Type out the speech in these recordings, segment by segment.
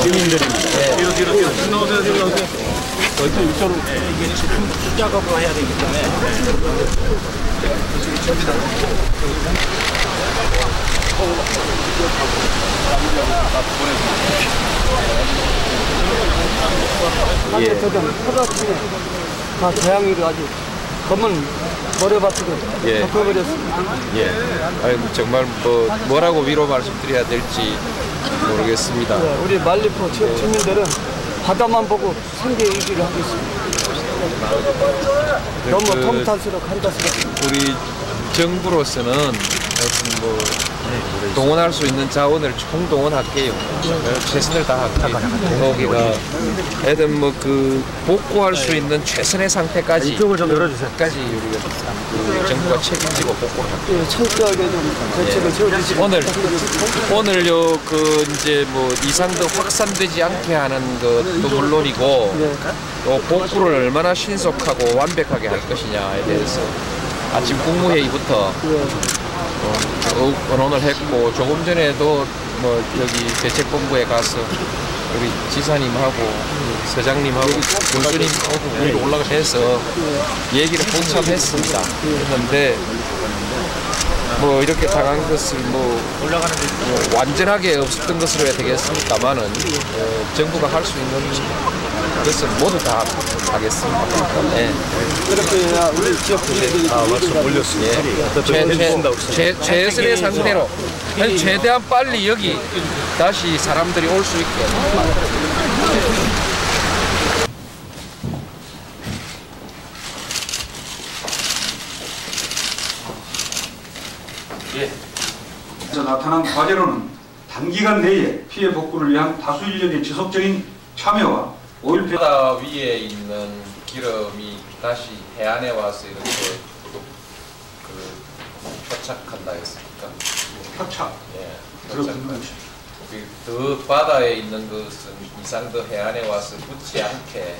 주민들입니다. 뒤로 나오세요. 이쪽으로 이게 지금 작업을 해야 되기 때문에 전부 다 한때 저좀 포도밭이 다 고양이를 아주 검은 모래밭으로 덮어버렸습니다. 예. 아이고 정말 뭐라고 위로 말씀드려야 될지 모르겠습니다. 네, 우리 말리포 지역 주민들은 바다만 보고 생계 유지를 하고 있습니다. 너무 통탄스럽고 한가스럽습니다. 우리 정부로서는 하여튼 동원할 수 있는 자원을 총동원할게요. 최선을 다할게요. 거기가 하여튼 복구할 수 있는 최선의 상태까지 이쪽을 좀 열어주세요. 까지 우리가 정부가 책임지고 복구를 할게요. 예, 철저하게 좀 대책을 세워주시고 오늘 이제 이상도 확산되지 않게 하는 것도 물론이고 또 복구를 얼마나 신속하고 완벽하게 할 것이냐에 대해서 아침 국무회의부터 언론을 했고 조금 전에도 여기 대책본부에 가서 우리 지사님하고 서장님하고 군수님하고 우리 올라가서 얘기를 한참 했습니다. 했는데 이렇게 당한 것을 완전하게 없었던 것으로 해야 되겠습니다만은 정부가 할 수 있는 것을 모두 다 하겠습니다. 네. 그렇게 해야 우리 지역 주민들이 말씀 올렸습니다. 최선의 상태로 최대한 빨리 여기 다시 사람들이 올 수 있게. 그래서 나타난 과제로는 단기간 내에 피해 복구를 위한 다수 인력의 지속적인 참여와 오일팬 바다 위에 있는 기름이 다시 해안에 와서 이렇게 표착한다 했습니까? 표착. 예. 그렇군요. 더 바다에 있는 것은 이상 더 해안에 와서 붙지 않게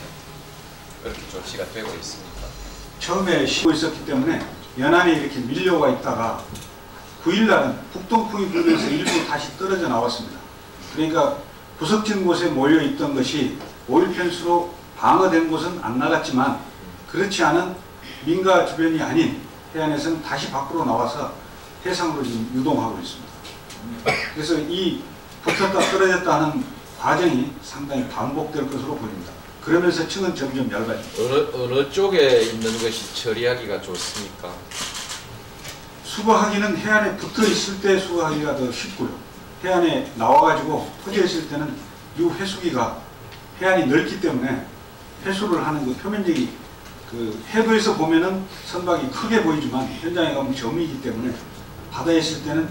그렇게 조치가 되고 있습니다. 처음에 쉬고 있었기 때문에 연안에 이렇게 밀려와 있다가 9일날은 북동풍이 불면서 일부 다시 떨어져 나왔습니다. 그러니까 구석진 곳에 모여 있던 것이 오일펜스로 방어된 곳은 안 나갔지만 그렇지 않은 민가 주변이 아닌 해안에서는 다시 밖으로 나와서 해상으로 지금 유동하고 있습니다. 그래서 이 붙었다 떨어졌다 하는 과정이 상당히 반복될 것으로 보입니다. 그러면서 층은 점점 얇아집니다. 어느 쪽에 있는 것이 처리하기가 좋습니까? 수거하기는 해안에 붙어 있을 때 수거하기가 더 쉽고요. 해안에 나와가지고 퍼져 있을 때는 이 해수기가 해안이 넓기 때문에 해수를 하는 표면적이 해도에서 보면은 선박이 크게 보이지만 현장에 가면 점이기 때문에 바다에 있을 때는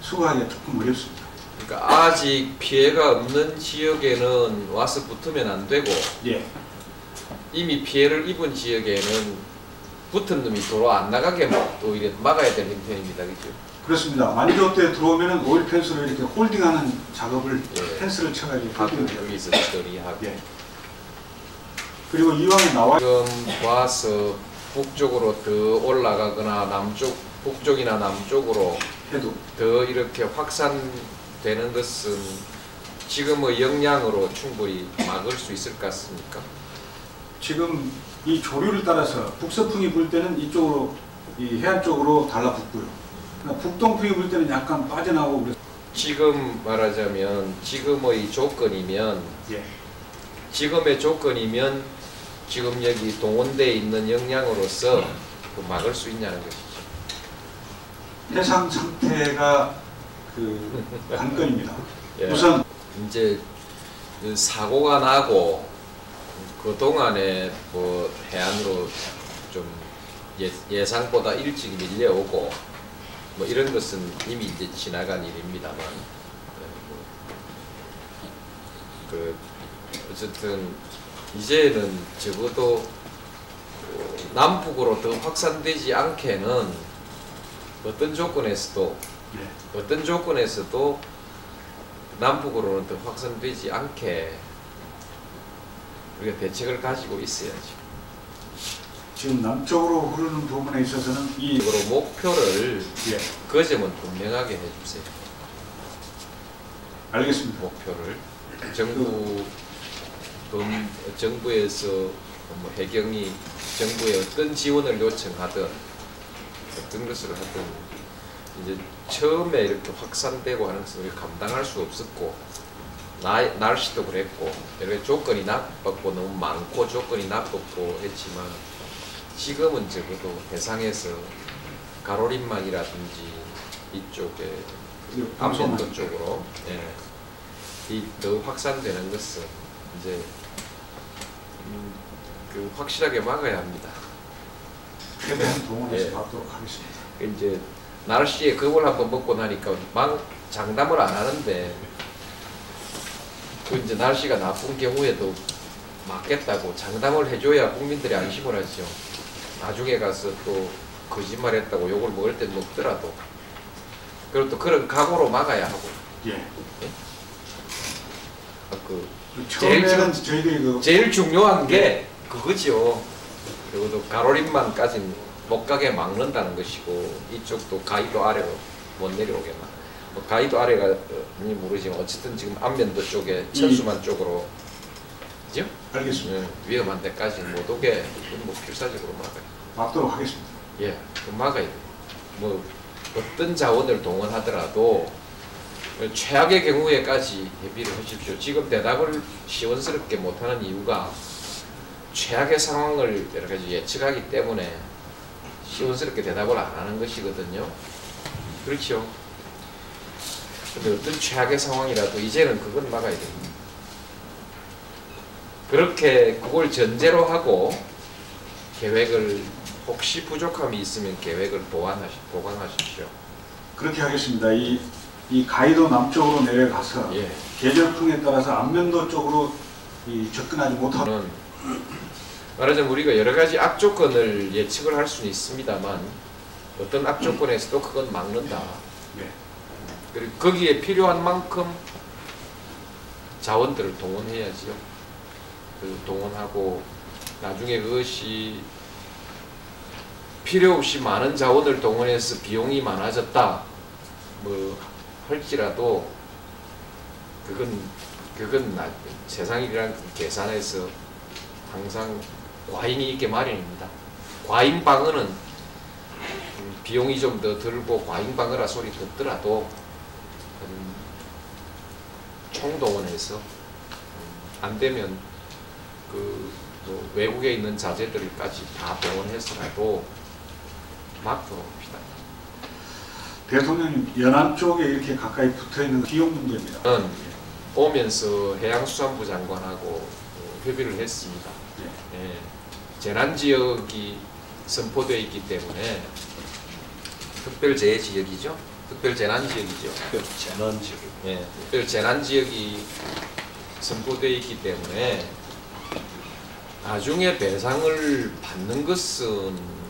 수거하기가 조금 어렵습니다. 그러니까 아직 피해가 없는 지역에는 와서 붙으면 안 되고 이미 피해를 입은 지역에는 붙은 놈이 도로 안 나가게 오히려 막아야 되는 형편입니다. 그죠? 그렇습니다. 만조때 들어오면은 오일 펜스로 이렇게 홀딩하는 작업을 펜스를 쳐가지고 여기서 처리하고 그리고 이왕에 나와 지금 와서 북쪽으로 더 올라가거나 북쪽이나 남쪽으로 해도 더 이렇게 확산되는 것은 지금의 역량으로 충분히 막을 수 있을 것 같습니까? 지금 이 조류를 따라서 북서풍이 불 때는 이쪽으로 이 해안 쪽으로 달라붙고요. 북동풍이 불 때는 약간 빠져나오고 그래서 지금 말하자면 지금의 조건이면 지금 여기 동원대에 있는 역량으로서 막을 수 있냐는 것이죠. 해상 상태가 관건입니다. 우선 이제 사고가 나고 그 동안에 해안으로 좀 예상보다 일찍 밀려오고 이런 것은 이미 이제 지나간 일입니다만 어쨌든 이제는 적어도 남북으로 더 확산되지 않게는 어떤 조건에서도 남북으로는 더 확산되지 않게 우리가 대책을 가지고 있어야죠. 지금 남쪽으로 흐르는 부분에 있어서는 이 목표를 그 점은 분명하게 해주세요. 알겠습니다. 목표를 정부에서 뭐 해경이 정부에 어떤 지원을 요청하든 어떤 것을 하든 이제 처음에 이렇게 확산되고 하는 것을 감당할 수 없었고 날씨도 그랬고 이렇게 조건이 나빴고 너무 많고 조건이 나빴고 했지만 지금은 적어도 해상에서 가로림막이라든지 이쪽에 안면도 쪽으로 더 확산되는 것은 이제 그 확실하게 막아야 합니다. 최대한 동원해서 막도록 하겠습니다. 이제 날씨에 겁을 한번 먹고 나니까 장담을 안 하는데 그 이제 날씨가 나쁜 경우에도 막겠다고 장담을 해줘야 국민들이 안심을 하죠. 나중에 가서 또 거짓말했다고 욕을 먹을 때 먹더라도 그리고 또 그런 각오로 막아야 하고. 예. 처음에는 저희들이 제일 중요한 게 그거죠. 그리고 또 가로림만까지 못 가게 막는다는 것이고 이쪽도 가이도 아래로 못 내려오게만. 뭐 가이도 아래가 모르지만 어쨌든 지금 안면도 쪽에 천수만 쪽으로 그죠? 알겠습니다. 위험한 데까지 못 오게 뭐 필사적으로 막아요. 막도록 하겠습니다. 예, 그 막아야 돼요. 뭐 어떤 자원을 동원하더라도 최악의 경우에까지 대비를 하십시오. 지금 대답을 시원스럽게 못하는 이유가 최악의 상황을 여러 가지 예측하기 때문에 시원스럽게 대답을 안 하는 것이거든요. 그렇죠? 근데 어떤 최악의 상황이라도 이제는 그건 막아야 됩니다. 그렇게 그걸 전제로 하고 계획을 혹시 부족함이 있으면 계획을 보강하십시오. 그렇게 하겠습니다. 이 가이도 남쪽으로 내려가서 예. 계절풍에 따라서 안면도 쪽으로 접근하지 못하는 말하자면 우리가 여러 가지 악조건을 예측을 할 수는 있습니다만 어떤 악조건에서도 그건 막는다. 예. 그리고 거기에 필요한 만큼 자원들을 동원해야지요. 동원하고 나중에 그것이 필요 없이 많은 자원을 동원해서 비용이 많아졌다 뭐 할지라도 그건 세상이라는 계산에서 항상 과잉이 있게 마련입니다. 과잉 방어는 비용이 좀 더 들고 과잉 방어라 소리 듣더라도 총동원해서 안 되면 뭐 외국에 있는 자재들까지 다 동원해서라도 막도록 합시다. 대통령님, 연안 쪽에 이렇게 가까이 붙어있는 비용 문제입니다. 오면서 해양수산부 장관하고 협의를 했습니다. 예. 재난지역이 선포되어 있기 때문에 특별재해지역이죠. 특별재난지역이죠. 재난지역. 예, 특별재난지역이 선포되어 있기 때문에 나중에 배상을 받는 것은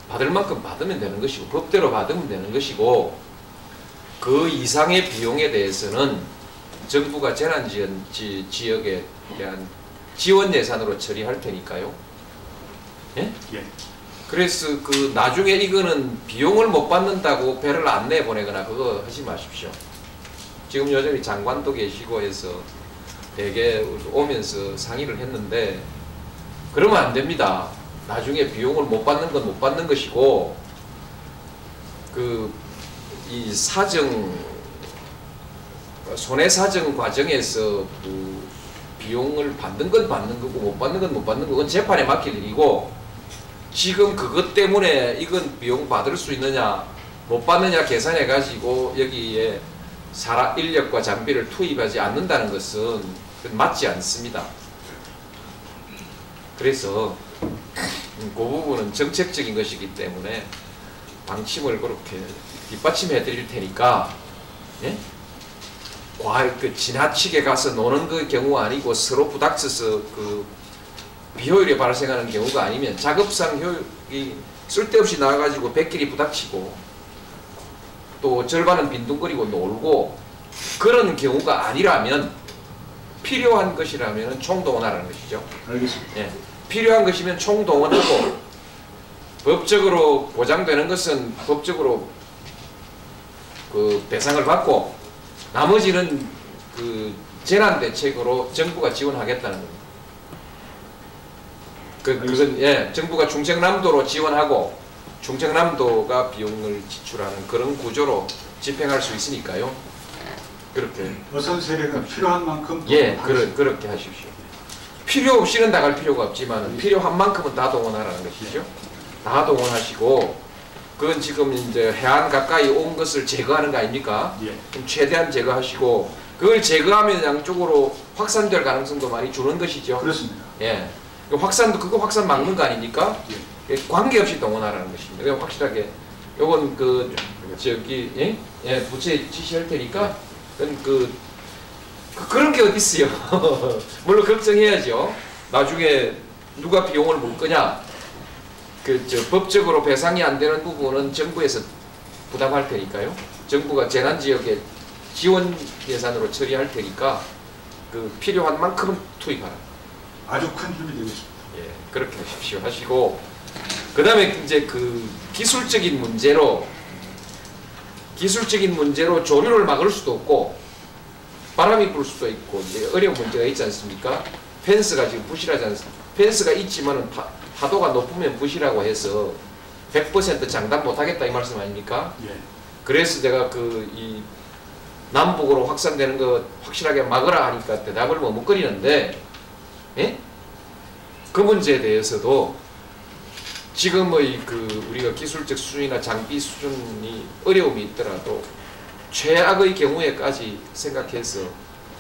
받을 만큼 받으면 되는 것이고 법대로 받으면 되는 것이고 그 이상의 비용에 대해서는 정부가 재난지역에 대한 지원 예산으로 처리할 테니까요. 예? 예. 그래서 나중에 이거는 비용을 못 받는다고 배를 안 내보내거나 그거 하지 마십시오. 지금 여전히 장관도 계시고 해서 되게 오면서 상의를 했는데 그러면 안 됩니다. 나중에 비용을 못 받는 건 못 받는 것이고 이 손해사정 과정에서 비용을 받는 건 받는 거고 못 받는 건 못 받는 거 그건 재판에 맡길 일이고 지금 그것 때문에 이건 비용 받을 수 있느냐 못 받느냐 계산해 가지고 여기에 인력과 장비를 투입하지 않는다는 것은 맞지 않습니다. 그래서 그 부분은 정책적인 것이기 때문에 방침을 그렇게 뒷받침해 드릴 테니까 예? 지나치게 가서 노는 그 경우가 아니고 서로 부닥쳐서 비효율이 발생하는 경우가 아니면 작업상 효율이 쓸데없이 나와가지고 백끼리 부닥치고 또 절반은 빈둥거리고 놀고 그런 경우가 아니라면 필요한 것이라면 총동원하라는 것이죠. 알겠습니다. 예. 필요한 것이면 총동원하고 법적으로 보장되는 것은 법적으로 배상을 받고 나머지는 그 재난 대책으로 정부가 지원하겠다는 겁니다. 그건 예, 정부가 충청남도로 지원하고 충청남도가 비용을 지출하는 그런 구조로 집행할 수 있으니까요. 그렇게. 어선 세력은 필요한 만큼 예, 그렇게 하십시오. 필요 없이는 나갈 필요가 없지만 필요한 만큼은 다 동원하라는 것이죠. 다 동원하시고 그건 지금 이제 해안 가까이 온 것을 제거하는 거 아닙니까? 그럼 최대한 제거하시고 그걸 제거하면 양쪽으로 확산될 가능성도 많이 주는 것이죠. 그렇습니다. 예. 그거 확산 막는 거 아닙니까? 관계없이 동원하라는 것입니다. 그냥 확실하게 요건 부처에 지시할 테니까 그런 게 어디 있어요? 물론 걱정해야죠. 나중에 누가 비용을 물 거냐? 법적으로 배상이 안 되는 부분은 정부에서 부담할 테니까요. 정부가 재난 지역에 지원 예산으로 처리할 테니까 필요한 만큼은 투입하라. 아주 큰 힘이 되겠습니다. 예, 그렇게 하십시오. 하시고 그다음에 이제 기술적인 문제로 조류를 막을 수도 없고 바람이 불 수도 있고 이제 어려운 문제가 있지 않습니까? 펜스가 지금 부실하지 않습니까? 펜스가 있지만은 파도가 높으면 부실하고 해서 100% 장담 못하겠다 이 말씀 아닙니까? 예. 그래서 제가 이 남북으로 확산되는 거 확실하게 막으라 하니까 대답을 머뭇거리는데, 예? 그 문제에 대해서도 지금의 우리가 기술적 수준이나 장비 수준이 어려움이 있더라도 최악의 경우에까지 생각해서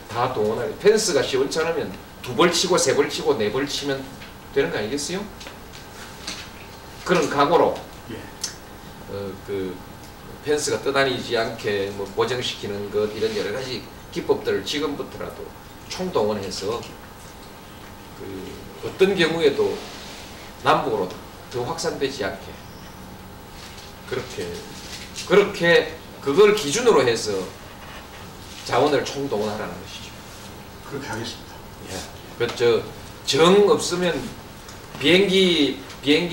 다 동원하게. 펜스가 시원찮으면 2벌 치고 3벌 치고 4벌 치면 되는 거 아니겠어요? 그런 각오로 펜스가 떠다니지 않게 보정시키는 것 이런 여러 가지 기법들을 지금부터라도 총동원해서 어떤 경우에도 남북으로 더 확산되지 않게 그렇게 그걸 기준으로 해서 자원을 총동원하라는 것이죠. 그렇게 하겠습니다. 예. 정 없으면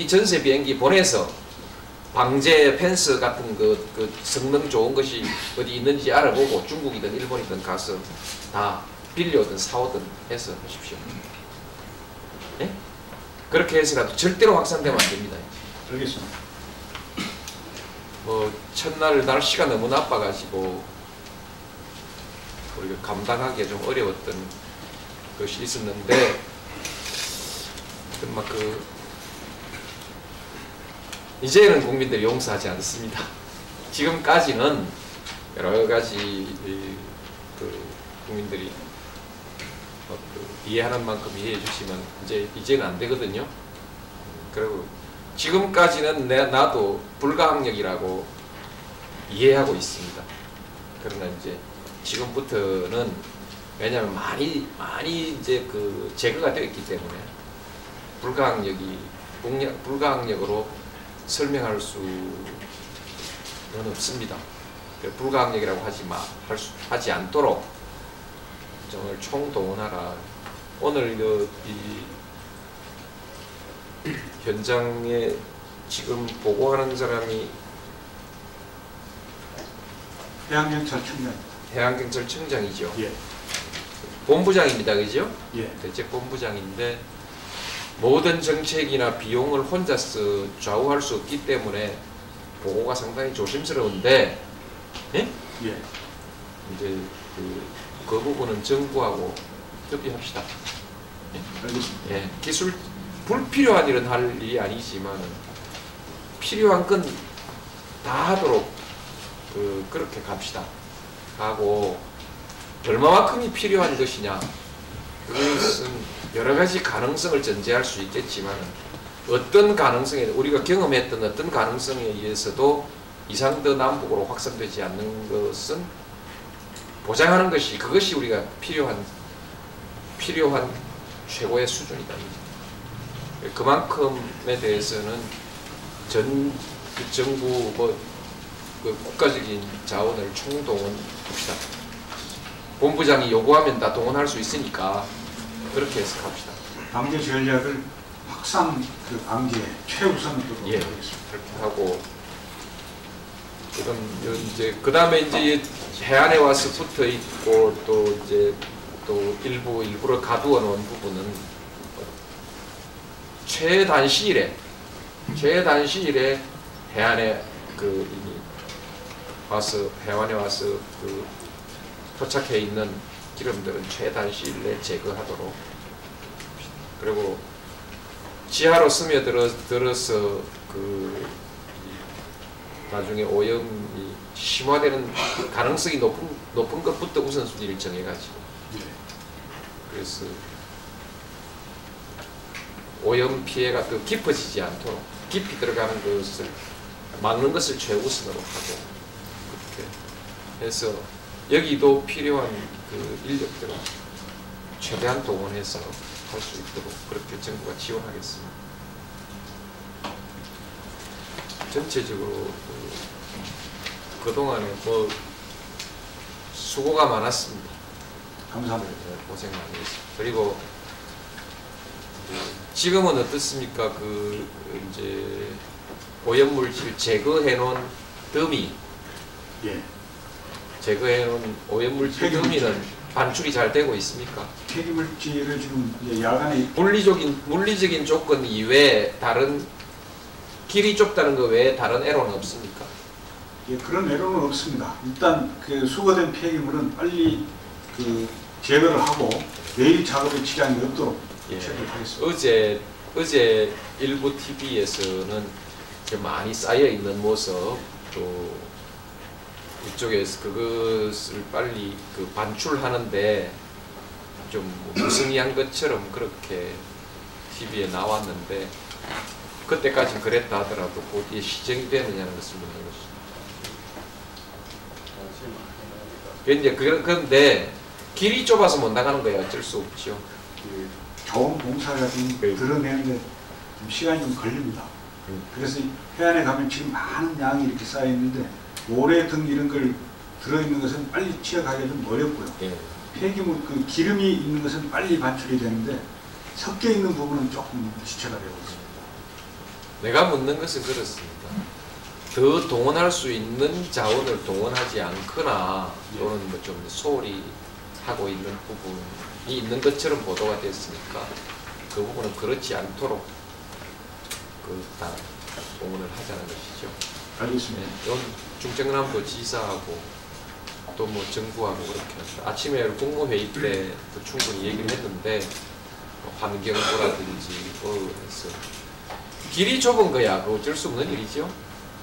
전세 비행기 보내서 방제 펜스 같은 성능 좋은 것이 어디 있는지 알아보고 중국이든 일본이든 가서 다 빌려오든 사오든 해서 하십시오. 네? 그렇게 해서라도 절대로 확산되면 안 됩니다. 알겠습니다. 첫날 날씨가 너무 나빠가지고 우리가 감당하기 좀 어려웠던 것이 있었는데 이제는 국민들이 용서하지 않습니다. 지금까지는 여러 가지 국민들이 이해하는 만큼 이해해 주시면 이제는 안 되거든요. 그리고 지금까지는 나도 불가항력이라고 이해하고 있습니다. 그러나 이제 지금부터는 왜냐하면 많이 이제 제거가 되었기 때문에 불가항력으로 설명할 수는 없습니다. 불가항력이라고 하지 않도록 정말 총동원하라. 오늘 이 현장에 지금 보고하는 사람이 해양경찰청장입니다. 해양경찰청장이죠. 예. 본부장입니다, 그죠? 예. 대책본부장인데 모든 정책이나 비용을 혼자서 좌우할 수 없기 때문에 보고가 상당히 조심스러운데, 예? 예. 이제 그 부분은 정부하고 협의합시다. 예? 알겠습니다. 예. 불필요한 일은 할 일이 아니지만 필요한 건 다 하도록 그렇게 갑시다. 하고 얼마만큼이 필요한 것이냐, 그것은 여러 가지 가능성을 전제할 수 있겠지만 어떤 가능성에 우리가 경험했던 어떤 가능성에 의해서도 이상 더 남북으로 확산되지 않는 것은 보장하는 것이 그것이 우리가 필요한 최고의 수준이다. 그만큼에 대해서는 정부 국가적인 자원을 총동원합시다. 본부장이 요구하면 다 동원할 수 있으니까 그렇게 해서 갑시다. 방제 전략을 확산 방제 최우선으로 예, 하겠습니다. 그렇게 하고 지금 이제 그 다음에 이제 해안에 와서 붙어 있고 또 이제 또 일부러 가두어 놓은 부분은 최단 시일에 해안에 그 이미 와서 해안에 와서 그 포착해 있는 기름들은 최단 시일 내에 제거하도록, 그리고 지하로 스며들어서 그 나중에 오염이 심화되는 가능성이 높은 것부터 우선순위를 정해가지고, 그래서 오염 피해가 더 깊어지지 않도록 깊이 들어가는 것을 막는 것을 최우선으로 하고, 그렇게 해서 여기도 필요한 그 인력들을 최대한 동원해서 할 수 있도록 그렇게 정부가 지원하겠습니다. 전체적으로 그동안에 뭐 수고가 많았습니다. 감사합니다. 고생 많이 했습니다. 그리고 지금은 어떻습니까? 그 이제 오염물질 제거해 놓은 더미, 제거해 놓은 오염물질 더미는 반출이 잘 되고 있습니까? 폐기물질을 지금 이제 야간에 물리적인 조건 이외에 다른 길이 좁다는 것 외에 다른 애로는 없습니까? 예, 그런 애로는 없습니다. 일단 그 수거된 폐기물은 빨리 그 제거를 하고 내일 작업에 지장이 없도록 처리를 하겠습니다. 어제 일부 TV에서는 많이 쌓여 있는 모습, 또 이쪽에서 그것을 빨리 그 반출하는데 좀 무성의한 것처럼 그렇게 TV에 나왔는데, 그때까지 그랬다 하더라도 그 뒤에 시정이 되느냐는 것을 묻는 것입니다. 그런데 길이 좁아서 못 나가는 거예요. 어쩔 수 없죠. 좋은 공사가 좀 드러내는데 좀 시간이 좀 걸립니다. 그래서 해안에 가면 지금 많은 양이 이렇게 쌓여 있는데 모래 등 이런 걸 들어있는 것은 빨리 취약하기가 좀 어렵고요. 폐기물 그 기름이 있는 것은 빨리 반출이 되는데 섞여 있는 부분은 조금 지체가 되고 있습니다. 내가 묻는 것은 그렇습니다. 더 동원할 수 있는 자원을 동원하지 않거나 또는 뭐 좀 소홀히 하고 있는 부분이 있는 것처럼 보도가 됐으니까 그 부분은 그렇지 않도록 그 다 동원을 하자는 것이죠. 알겠습니다. 중정남도 지사하고 또 뭐 정부하고 그렇게 아침에 국무회의 때 충분히 얘기를 했는데 환경부라든지 뭐 해서 길이 좁은 거야. 그 어쩔 수 없는 일이죠.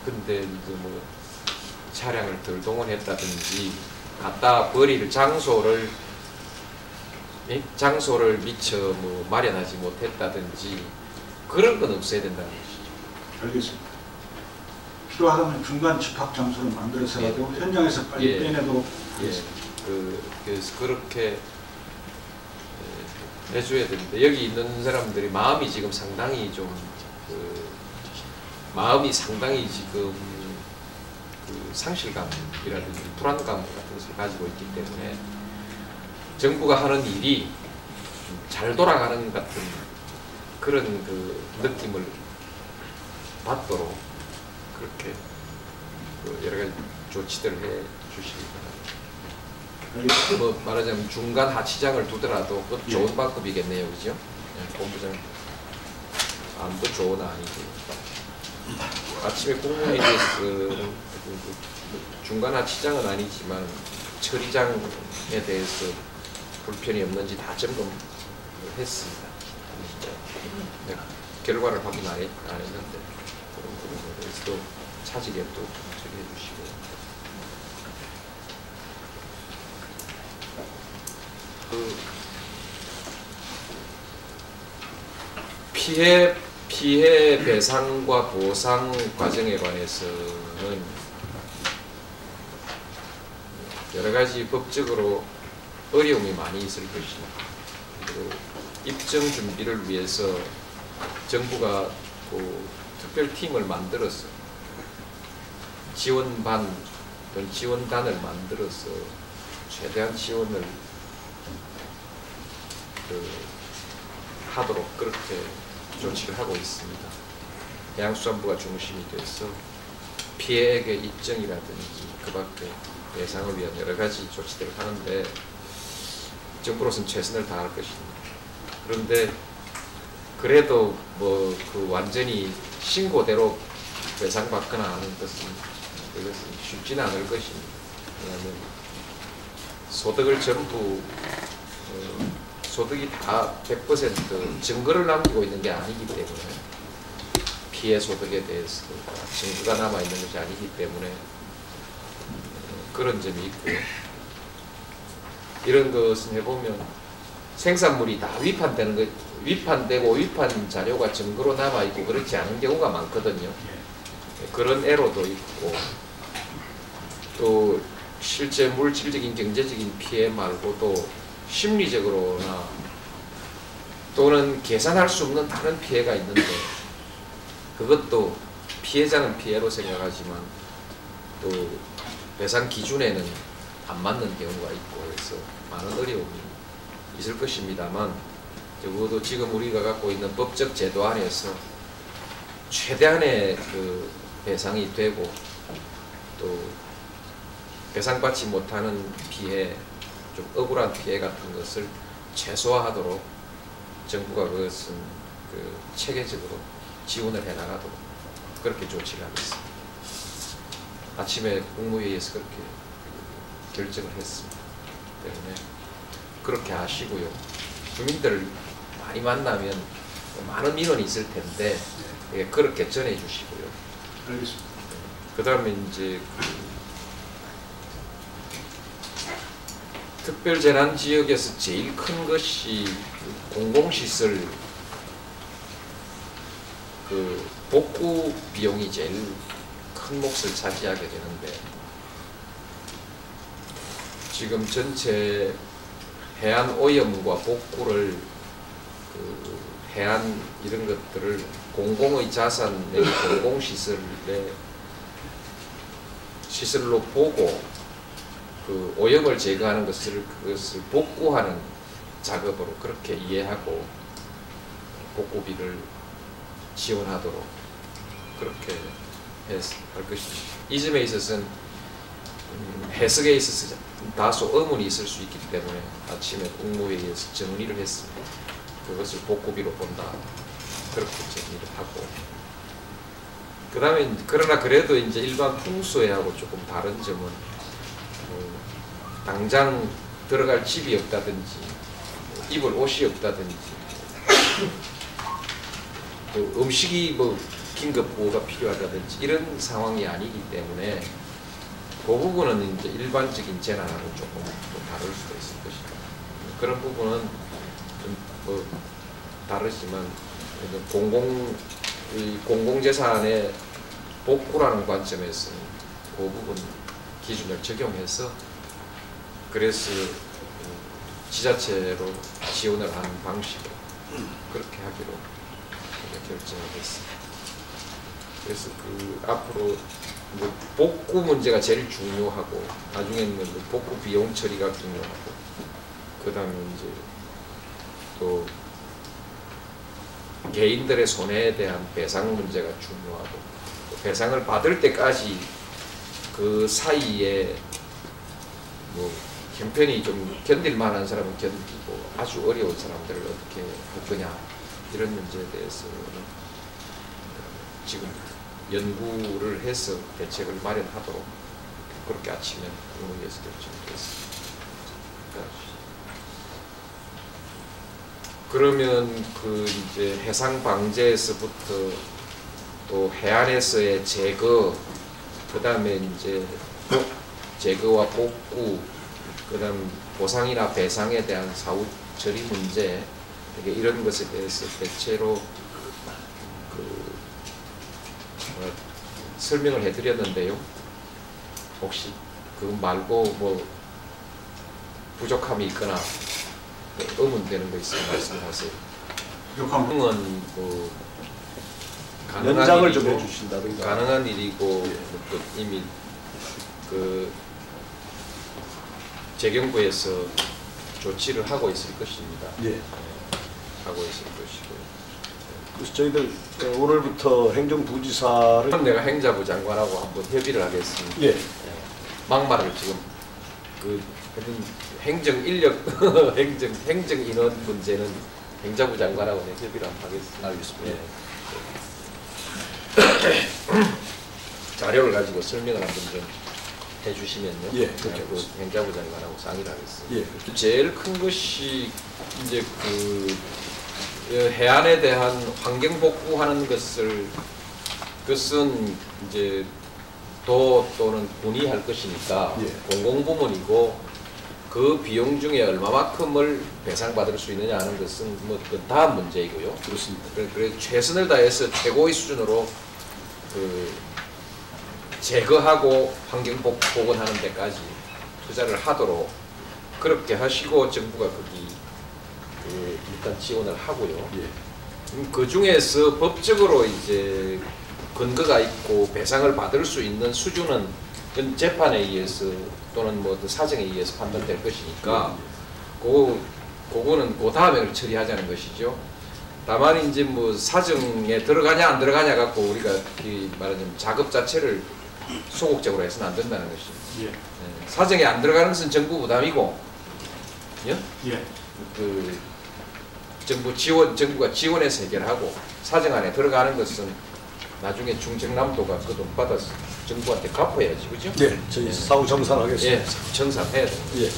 근데 이제 뭐 차량을 덜 동원했다든지 갖다 버릴 장소를 미처 뭐 마련하지 못했다든지 그런 건 없어야 된다는 것이죠. 알겠습니다. 필요하다면 중간 집합 장소를 만들어서라도 현장에서 빨리 빼내도록 하겠습니다. 그래서 그렇게 해줘야 되는데, 여기 있는 사람들이 마음이 지금 상당히 좀 마음이 상당히 지금 그 상실감이라든지 불안감 같은 것을 가지고 있기 때문에 정부가 하는 일이 잘 돌아가는 같은 그런 그 느낌을 받도록 그렇게 그 여러 가지 조치들을 해 주시기 바랍니다. 뭐 말하자면 중간 하치장을 두더라도 그것도 좋은 방법이겠네요, 그죠? 본부장 아무도 좋은 아니고. 아침에 국무회의에서는 중간 하치장은 아니지만 처리장에 대해서 불편이 없는지 다 점검했습니다. 결과를 확인 안 했는데 그런 부분에 대해서도 차질에 또 처리해 주시고. 피해 배상과 보상 과정에 관해서는 여러 가지 법적으로 어려움이 많이 있을 것입니다. 그리고 입증 준비를 위해서 정부가 그 특별팀을 만들어서 지원반 또는 지원단을 만들어서 최대한 지원을 하도록 그렇게 조치를 하고 있습니다. 해양수산부가 중심이 돼서 피해액의 입증이라든지 그 밖에 배상을 위한 여러 가지 조치들을 하는데 정부로서는 최선을 다할 것입니다. 그런데 그래도 뭐 그 완전히 신고대로 배상받거나 하는 것은 이것은 쉽지는 않을 것입니다. 왜냐하면 소득을 전부 소득이 다 100% 증거를 남기고 있는 게 아니기 때문에 피해 소득에 대해서 증거가 남아있는 것이 아니기 때문에 그런 점이 있고요. 이런 것은 해보면 생산물이 다 위판되고 위판 자료가 증거로 남아있고 그렇지 않은 경우가 많거든요. 그런 애로도 있고 또 실제 물질적인 경제적인 피해 말고도 심리적으로나 또는 계산할 수 없는 다른 피해가 있는데 그것도 피해자는 피해로 생각하지만 또 배상 기준에는 안 맞는 경우가 있고 그래서 많은 어려움이 있을 것입니다만 적어도 지금 우리가 갖고 있는 법적 제도 안에서 최대한의 그 배상이 되고 또 배상받지 못하는 피해, 좀 억울한 피해 같은 것을 최소화하도록 정부가 그것은 그 체계적으로 지원을 해나가도록 그렇게 조치를 하겠습니다. 아침에 국무회의에서 그렇게 결정을 했습니다. 때문에 그렇게 하시고요. 주민들 많이 만나면 많은 민원이 있을 텐데 그렇게 전해 주시고요. 알겠습니다. 그 다음에 이제 특별재난지역에서 제일 큰 것이 공공시설 그 복구 비용이 제일 큰 몫을 차지하게 되는데 지금 전체 해안 오염과 복구를 그 해안 이런 것들을 공공의 자산 내지 공공시설의 시설로 보고 그 오염을 제거하는 그것을 복구하는 작업으로 그렇게 이해하고 복구비를 지원하도록 그렇게 할 것입니다. 이 점에 있어서는 해석에 있어서 다소 의문이 있을 수 있기 때문에 아침에 국무회의에서 정리를 했습니다. 그것을 복구비로 본다. 그렇게 정리를 하고 그 다음에 그러나 그래도 이제 일반 풍수해하고 조금 다른 점은 당장 들어갈 집이 없다든지 입을 옷이 없다든지 또 음식이 뭐 긴급 보호가 필요하다든지 이런 상황이 아니기 때문에 그 부분은 이제 일반적인 재난하고 조금 다를 수도 있을 것이다. 그런 부분은 좀 뭐 다르지만 공공재산의 복구라는 관점에서는 그 부분 기준을 적용해서 그래서 지자체로 지원을 하는 방식으로 그렇게 하기로 결정을 했습니다. 그래서 그 앞으로 뭐 복구 문제가 제일 중요하고 나중에는 뭐 복구 비용 처리가 중요하고 그 다음에 이제 또 개인들의 손해에 대한 배상 문제가 중요하고 배상을 받을 때까지 그 사이에 뭐 형편이 좀 견딜 만한 사람은 견디고 아주 어려운 사람들을 어떻게 할 거냐 이런 문제에 대해서는 지금 연구를 해서 대책을 마련하도록 그렇게 아침에 국무회의에서 결정했습니다. 그러면 그 이제 해상 방제에서부터 또 해안에서의 제거, 그 다음에 이제 제거와 복구, 그 다음 보상이나 배상에 대한 사후 처리 문제 이런 것에 대해서 대체로 설명을 해드렸는데요. 혹시 그거 말고 뭐 부족함이 있거나 의문되는 거 있으면 말씀하세요. 부족함은 뭐 연장을 좀 해주신다든가 가능한 일이고 또 이미 그 재경부에서 조치를 하고 있을 것입니다. 예. 하고 있을 것이고 그래서 저희들 오늘부터 행정부지사를 내가 행자부 장관하고 한번 협의를 하겠습니다. 예. 막말을 지금 그 행정 인력 행정 인원 문제는 행자부 장관하고 협의를 한번 하겠습니다. 알겠습니다. 예. 자료를 가지고 설명을 한번 좀 해주시면요. 예, 그리고 행자부 장관하고 상의를 하겠습니다. 예. 제일 큰 것이 이제 그 해안에 대한 환경 복구하는 것은 이제 도 또는 군이 할 것이니까 예. 공공부문이고 그 비용 중에 얼마만큼을 배상받을 수 있느냐 하는 것은 뭐 그건 다음 문제이고요. 그렇습니다. 그래서 최선을 다해서 최고의 수준으로 그 제거하고 환경 복원하는 데까지 투자를 하도록 그렇게 하시고 정부가 거기 일단 지원을 하고요. 예. 그 중에서 법적으로 이제 근거가 있고 배상을 받을 수 있는 수준은 그건 재판에 의해서 또는 뭐 사정에 의해서 판단될 것이니까 그거는 그 다음에 처리하자는 것이죠. 다만 이제 뭐 사정에 들어가냐 안 들어가냐 갖고 우리가 말하자면 작업 자체를 소극적으로 해서는 안 된다는 것입니다. 예. 사정에 안 들어가는 것은 정부 부담이고, 예? 예. 그 정부가 지원해서 해결하고 사정 안에 들어가는 것은 나중에 중청남도가 그 돈 받아서 정부한테 갚아야지, 그죠? 네, 저희 사후 정산하겠습니다. 예, 정산해야 됩니다. 예.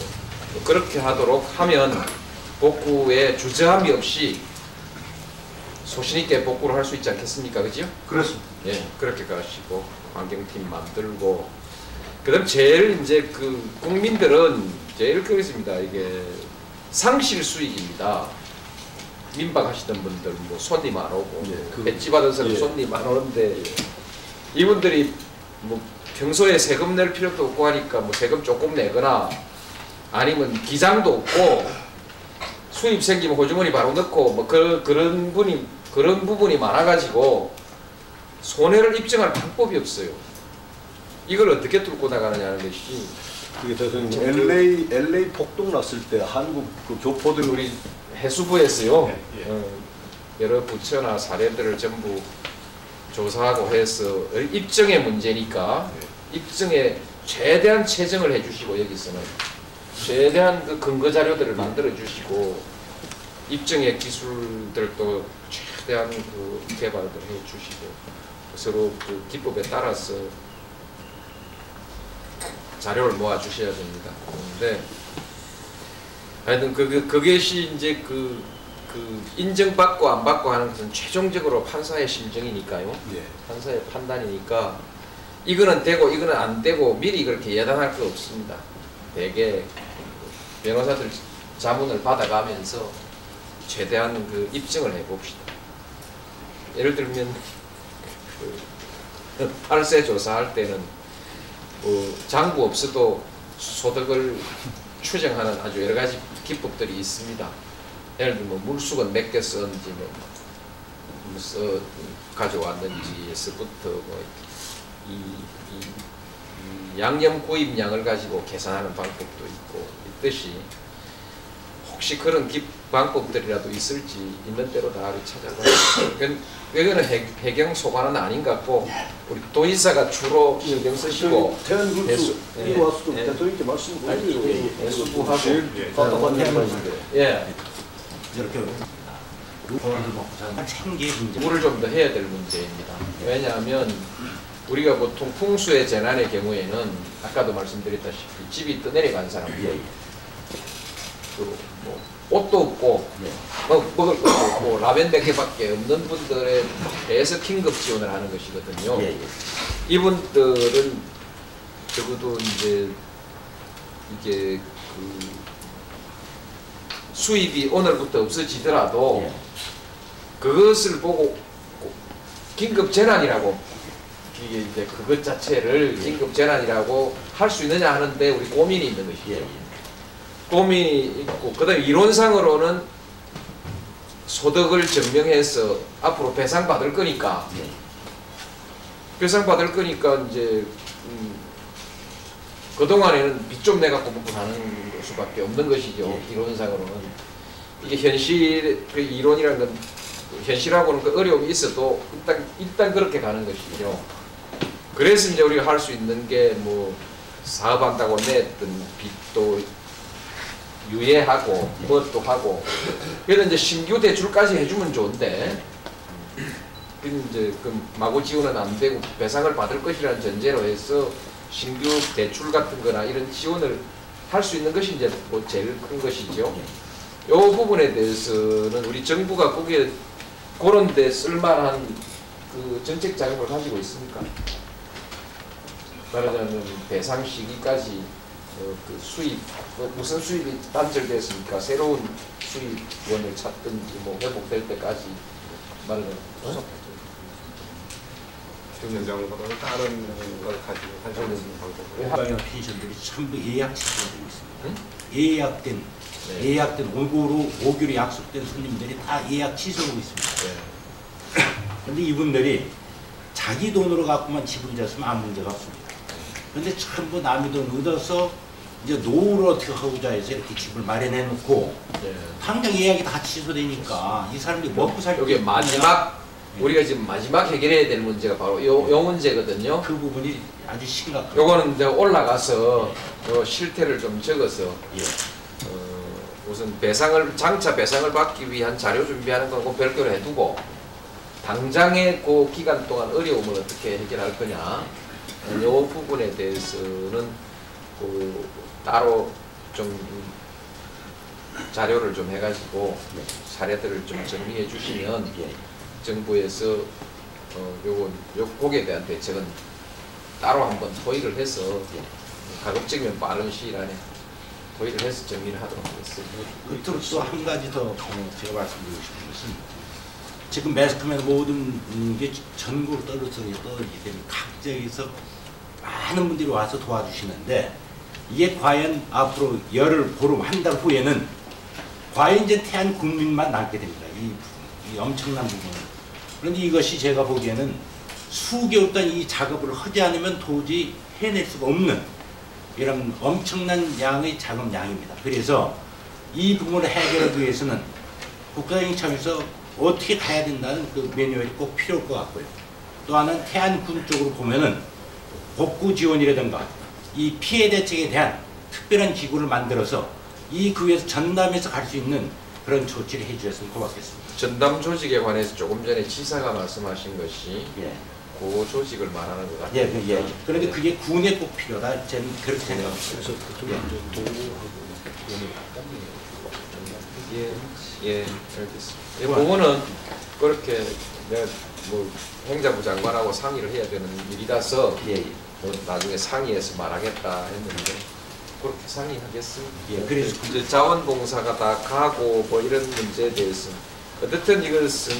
그렇게 하도록 하면 복구에 주저함이 없이 소신 있게 복구를 할 수 있지 않겠습니까, 그죠? 그렇습니다. 예, 그렇게 가시고 환경팀 만들고 그다음 제일 이제 그 국민들은 제일 그렇습니다. 이게 상실 수익입니다. 민박하시던 분들 뭐 손님 안 오고 예, 배지 받은 사람 예. 손님 안 오는데 이분들이 뭐 평소에 세금 낼 필요도 없고 하니까 뭐 세금 조금 내거나 아니면 기장도 없고 수입 생기면 호주머니 바로 넣고 뭐 그런 부분이 많아가지고 손해를 입증할 방법이 없어요. 이걸 어떻게 뚫고 나가느냐는 것이 그게 대통령 LA 폭동 났을 때 한국 그 교포들 우리 해수부에서요. 예. 여러 부처나 사례들을 전부 조사하고 해서 입증의 문제니까 입증에 최대한 채정을 해주시고 여기서는 최대한 그 근거 자료들을 만들어 주시고 입증의 기술들도 최대한 그 개발을 해주시고 서로 그 기법에 따라서 자료를 모아 주셔야 됩니다. 그런데 하여튼 그것이 이제 그 인정받고 안 받고 하는 것은 최종적으로 판사의 심정이니까요. 예. 판사의 판단이니까 이거는 되고 이거는 안 되고 미리 그렇게 예단할 거 없습니다. 대개 변호사들 자문을 받아가면서 최대한 그 입증을 해봅시다. 예를 들면 그 팔세 조사할 때는 장부 없어도 소득을 추정하는 아주 여러 가지 기법들이 있습니다. 예를 들면 물수건 몇 개 썼는지 가져왔는지에서부터 이 양념 구입량을 가지고 계산하는 방법도 있고 있듯이 혹시 그런 방법들이라도 있을지 있는 대로 다 찾아봐요. 이거는 해경 소관은 아닌 것 같고 우리 도지사가 주로 신경 쓰시고 태안군수 이리 와서 좀 대통령께 말씀 드리고요. 해수부하고 답답한 얘기인데. 예. 이렇게 공원을 먹고 사는 생계 문제. 물을 좀 더 해야 될 문제입니다. 왜냐하면 우리가 보통 풍수의 재난의 경우에는 아까도 말씀드렸다시피 집이 떠내려간 사람들 뭐 옷도 없고 먹을 것도 없고 라면 몇 개밖에 없는 분들에 대해서 긴급 지원을 하는 것이거든요. 이분들은 적어도 이제 이게 그 수입이 오늘부터 없어지더라도 그것을 보고 긴급 재난이라고 이게 이제 그것 자체를 긴급 재난이라고 할 수 있느냐 하는데 우리 고민이 있는 것이죠. 고민이 있고 그다음에 이론상으로는 소득을 증명해서 앞으로 배상받을 거니까 배상받을 거니까 이제 그동안에는 빚 좀 내갖고 먹고 사는 수밖에 없는 것이죠. 이론상으로는. 이게 현실 그 이론이라는 건 현실하고는 그 어려움이 있어도 일단 그렇게 가는 것이죠. 그래서 이제 우리가 할 수 있는 게 뭐 사업한다고 냈던 빚도 유예하고 그것도 하고, 그래서 이제 신규 대출까지 해주면 좋은데, 이제 그 마구 지원은 안 되고 배상을 받을 것이라는 전제로 해서 신규 대출 같은 거나 이런 지원을 할 수 있는 것이 이제 뭐 제일 큰 것이죠. 이 부분에 대해서는 우리 정부가 거기에 그런 데 쓸만한 그 정책 자금을 가지고 있습니까? 말하자면 배상 시기까지 그 수입, 무슨 수입이 단절됐으니까 새로운 수입원을 찾든지 뭐 회복될 때까지 말하자면 정부는 다른 걸 가지고 할 수 있는 방법을. 해방형 펜션들이 전부 예약 시스템이 있습니다. 예약된 5개월에 약속된 손님들이 다 예약 취소하고 있습니다. 그런데 이분들이 자기 돈으로 갖고만 집을 졌으면 아무 문제가 없습니다. 그런데 전부 남의 돈 얻어서 이제 노후를 어떻게 하고자 해서 이렇게 집을 마련해 놓고 당장 예약이 다 취소되니까 이 사람들이 먹고 살기 여기 마지막 우리가 지금 마지막 해결해야 될 문제가 바로 요 문제거든요. 그 부분이 아주 심각합니다. 요거는 이제 올라가서 요 실태를 좀 적어서 우선 장차 배상을 받기 위한 자료 준비하는 건 꼭 별도로 해두고, 당장의 그 기간 동안 어려움을 어떻게 해결할 거냐, 요 부분에 대해서는 그 따로 좀 자료를 좀 해가지고 사례들을 좀 정리해 주시면 정부에서 거기에 대한 대책은 따로 한번 토의를 해서 가급적이면 빠른 시일 안에 토의를 해서 정리를 하도록 하겠습니다. 끝으로 또 한 가지 더 제가 말씀드리고 싶은 것은, 지금 매스컴의 모든 게 전국으로 떨어지기 때문에 각지에서 많은 분들이 와서 도와주시는데, 이게 과연 앞으로 열흘, 보름, 한 달 후에는 과연 이제 태안 국민만 남게 됩니다. 이 엄청난 부분은. 그런데 이것이 제가 보기에는 수개월 동안 이 작업을 하지 않으면 도저히 해낼 수가 없는 이런 엄청난 양의 자금량입니다. 그래서 이 부분을 해결하기 위해서는 국가적인 차원에서 어떻게 가야 된다는 그 매뉴얼이 꼭 필요할 것 같고요. 또 하나는 태안군 쪽으로 보면은 복구 지원이라든가 이 피해 대책에 대한 특별한 기구를 만들어서 이 구에서 전담해서 갈 수 있는 그런 조치를 해주셨으면 고맙겠습니다. 전담 조직에 관해서 조금 전에 지사가 말씀하신 것이 그 조직을 말하는 것 같아요. 그런데 그게 군에 꼭 필요하다. 저는 그렇게 생각합니다. 알겠습니다. 이 부분은 그렇게 뭐 행자부 장관하고 상의를 해야 되는 일이라서 뭐 나중에 상의해서 말하겠다 했는데 그렇게 상의하겠습니다. 그래서 이제 자원봉사가 다 가고 뭐 이런 문제에 대해서 어떻든 이것은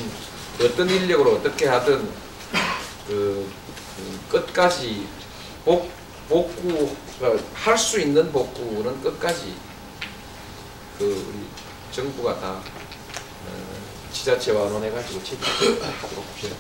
어떤 인력으로 어떻게 하든 끝까지 복구가 할 수 있는 복구는 끝까지 우리 정부가 다 지자체와 의논해가지고 책임을 하도록 합시다.